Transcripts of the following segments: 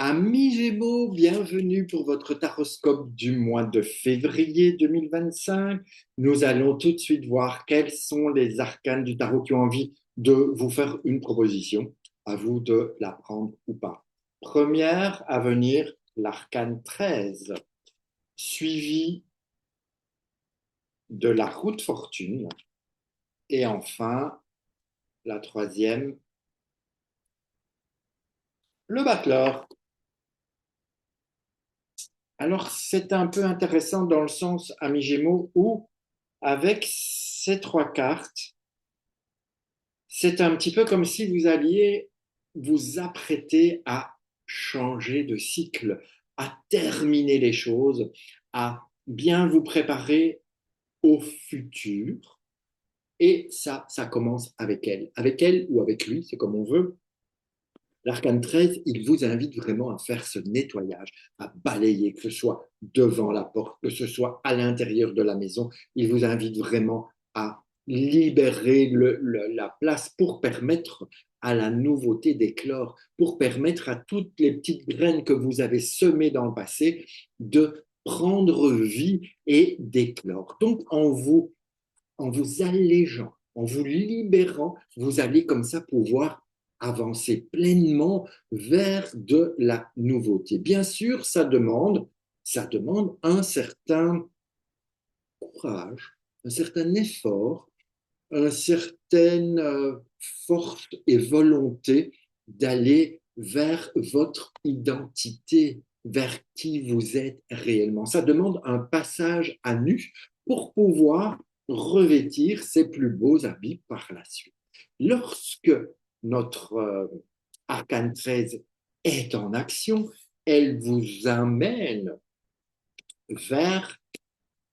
Amis Gémeaux, bienvenue pour votre taroscope du mois de février 2025. Nous allons tout de suite voir quels sont les arcanes du tarot qui ont envie de vous faire une proposition. À vous de la prendre ou pas. Première à venir, l'arcane 13, suivi de la roue de fortune. Et enfin, la troisième, le battleur. Alors, c'est un peu intéressant dans le sens, amis Gémeaux, où avec ces trois cartes, c'est un petit peu comme si vous alliez vous apprêter à changer de cycle, à terminer les choses, à bien vous préparer au futur. Et ça commence avec elle. Avec elle ou avec lui, c'est comme on veut. L'arcane 13, il vous invite vraiment à faire ce nettoyage, à balayer, que ce soit devant la porte, que ce soit à l'intérieur de la maison. Il vous invite vraiment à libérer la place pour permettre à la nouveauté d'éclore, pour permettre à toutes les petites graines que vous avez semées dans le passé de prendre vie et d'éclore. Donc, en vous allégeant, en vous libérant, vous allez comme ça pouvoir avancer pleinement vers de la nouveauté. Bien sûr, ça demande un certain courage, un certain effort, une certaine force et volonté d'aller vers votre identité, vers qui vous êtes réellement. Ça demande un passage à nu pour pouvoir revêtir ses plus beaux habits par la suite. Lorsque notre arcane 13 est en action, elle vous amène vers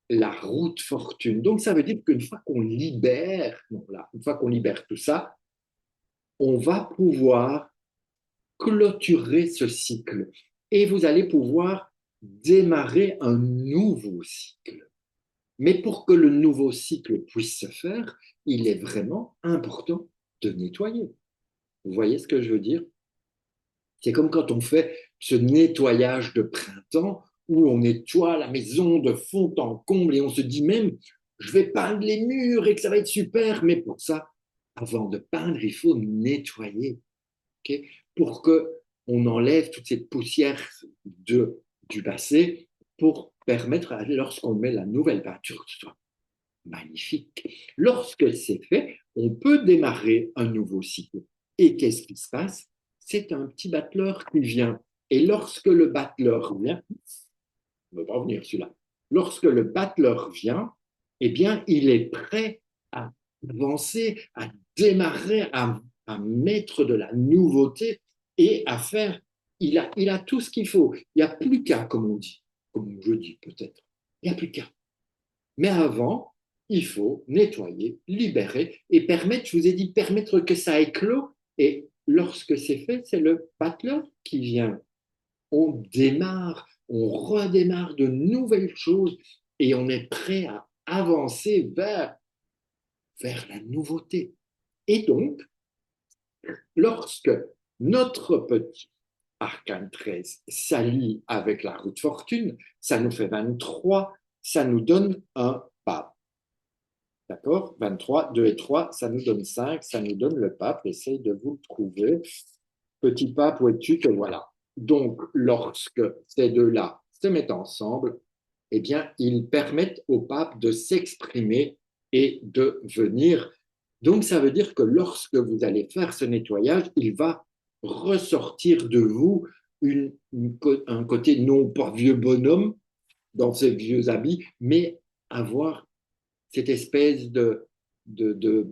la route fortune. Donc, ça veut dire qu'une fois qu'on libère, non, là, une fois qu'on libère tout ça, on va pouvoir clôturer ce cycle et vous allez pouvoir démarrer un nouveau cycle. Mais pour que le nouveau cycle puisse se faire, il est vraiment important de nettoyer. Vous voyez ce que je veux dire? C'est comme quand on fait ce nettoyage de printemps où on nettoie la maison de fond en comble et on se dit même, je vais peindre les murs et que ça va être super, mais pour ça, avant de peindre, il faut nettoyer, okay, pour que on enlève toute cette poussière du passé pour permettre, lorsqu'on met la nouvelle peinture, que ce soit magnifique. Lorsque c'est fait, on peut démarrer un nouveau cycle. Et qu'est-ce qui se passe? C'est un petit battleur qui vient. Et lorsque le battleur vient, ne va pas venir celui-là, lorsque le battleur vient, eh bien, il est prêt à avancer, à démarrer, à mettre de la nouveauté et à faire. Il a tout ce qu'il faut. Il n'y a plus qu'à, comme on dit, comme je dis peut-être. Il n'y a plus qu'à. Mais avant, il faut nettoyer, libérer et permettre, je vous ai dit, permettre que ça éclot. Et lorsque c'est fait, c'est le battleur qui vient. On démarre, on redémarre de nouvelles choses et on est prêt à avancer vers la nouveauté. Et donc, lorsque notre petit arcane 13 s'allie avec la roue de fortune, ça nous fait 23, ça nous donne un pape. D'accord? 23, 2 et 3, ça nous donne 5, ça nous donne le pape. Essaye de vous le trouver. Petit pape, où es-tu? Que voilà. Donc, lorsque ces deux-là se mettent ensemble, eh bien, ils permettent au pape de s'exprimer et de venir. Donc, ça veut dire que lorsque vous allez faire ce nettoyage, il va ressortir de vous un côté non pas vieux bonhomme dans ses vieux habits, mais avoir cette espèce de, de,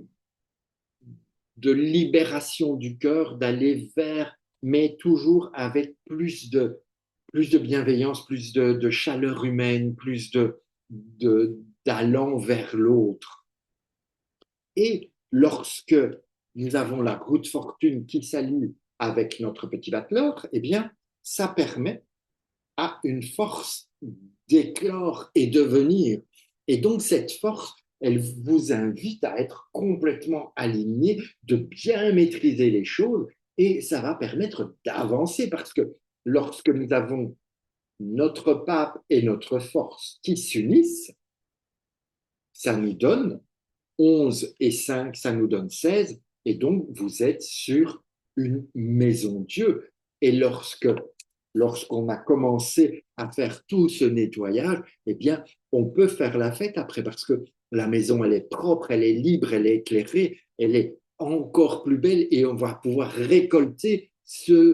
de libération du cœur, d'aller vers, mais toujours avec plus de bienveillance, plus de chaleur humaine, plus d'allant vers l'autre. Et lorsque nous avons la roue de fortune qui s'allie avec notre petit battleur, eh bien, ça permet à une force d'éclore et de venir. Et donc, cette force, elle vous invite à être complètement aligné, de bien maîtriser les choses, et ça va permettre d'avancer parce que lorsque nous avons notre pape et notre force qui s'unissent, ça nous donne 11 et 5, ça nous donne 16. Et donc, vous êtes sur une maison Dieu. Et lorsqu'on a commencé à faire tout ce nettoyage, eh bien, on peut faire la fête après parce que la maison, elle est propre, elle est libre, elle est éclairée, elle est encore plus belle et on va pouvoir récolter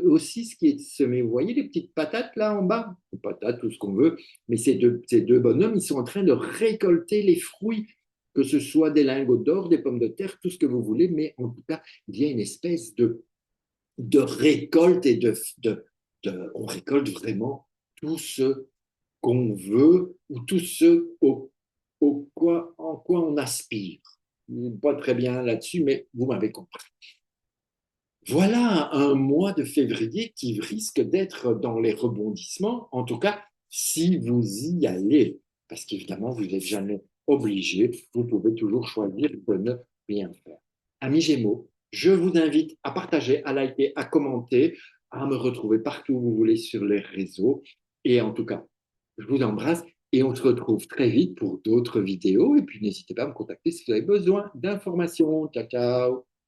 aussi ce qui est semé. Vous voyez les petites patates là en bas? Les patates, tout ce qu'on veut. Mais ces deux bonhommes, ils sont en train de récolter les fruits, que ce soit des lingots d'or, des pommes de terre, tout ce que vous voulez. Mais en tout cas, il y a une espèce de récolte et on récolte vraiment tout ce qu'on veut ou tout ce en quoi on aspire. Pas très bien là-dessus, mais vous m'avez compris. Voilà un mois de février qui risque d'être dans les rebondissements, en tout cas si vous y allez, parce qu'évidemment, vous n'êtes jamais obligé, vous pouvez toujours choisir de ne rien faire. Amis Gémeaux, je vous invite à partager, à liker, à commenter, à me retrouver partout où vous voulez sur les réseaux. Et en tout cas, je vous embrasse et on se retrouve très vite pour d'autres vidéos. Et puis n'hésitez pas à me contacter si vous avez besoin d'informations. Ciao, ciao!